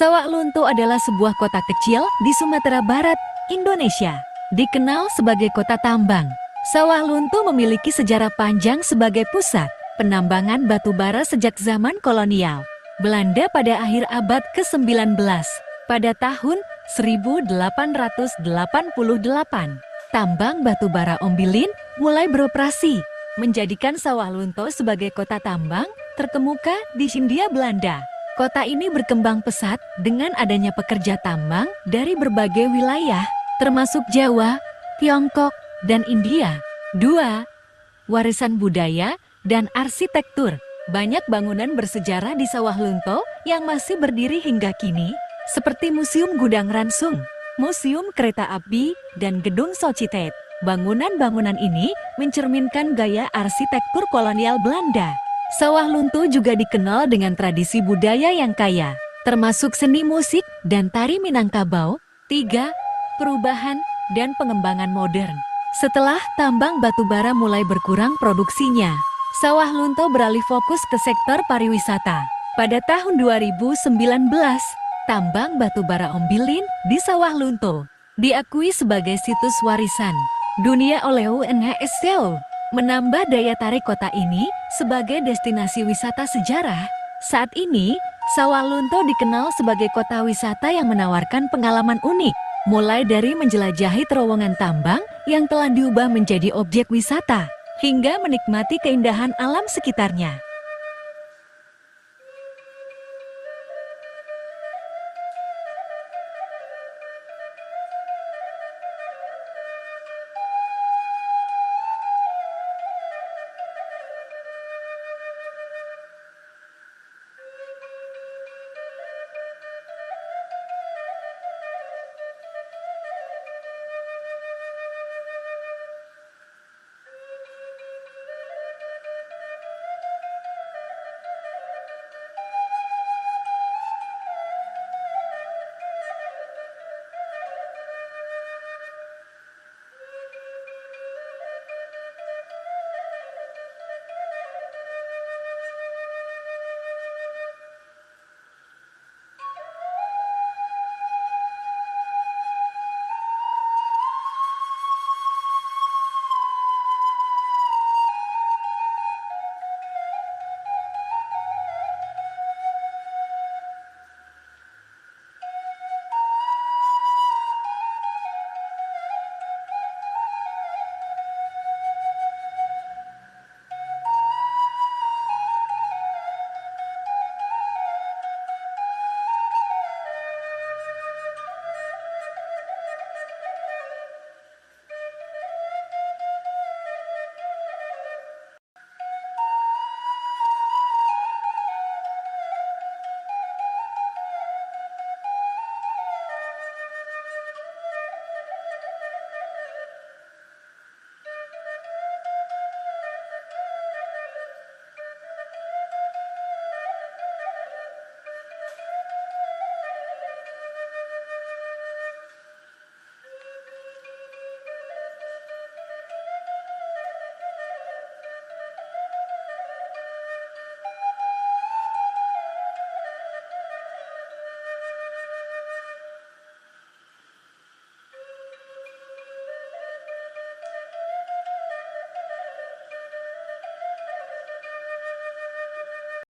Sawah Lunto adalah sebuah kota kecil di Sumatera Barat, Indonesia. Dikenal sebagai kota tambang, Sawah Lunto memiliki sejarah panjang sebagai pusat penambangan batu bara sejak zaman kolonial Belanda pada akhir abad ke-19. Pada tahun 1888, tambang batu bara Ombilin mulai beroperasi, menjadikan Sawah Lunto sebagai kota tambang terkemuka di Hindia Belanda. Kota ini berkembang pesat dengan adanya pekerja tambang dari berbagai wilayah, termasuk Jawa, Tiongkok, dan India. 2. Warisan budaya dan arsitektur. Banyak bangunan bersejarah di Sawah Lunto yang masih berdiri hingga kini, seperti Museum Gudang Ransum, Museum Kereta Api, dan Gedung Sociëteit. Bangunan-bangunan ini mencerminkan gaya arsitektur kolonial Belanda. Sawah Lunto juga dikenal dengan tradisi budaya yang kaya, termasuk seni musik dan tari Minangkabau. 3. Perubahan dan pengembangan modern. Setelah tambang batu bara mulai berkurang produksinya, Sawah Lunto beralih fokus ke sektor pariwisata. Pada tahun 2019, tambang batu bara Ombilin di Sawah Lunto diakui sebagai situs warisan dunia oleh UNESCO, menambah daya tarik kota ini sebagai destinasi wisata sejarah. Saat ini, Sawah Lunto dikenal sebagai kota wisata yang menawarkan pengalaman unik, mulai dari menjelajahi terowongan tambang yang telah diubah menjadi objek wisata, hingga menikmati keindahan alam sekitarnya.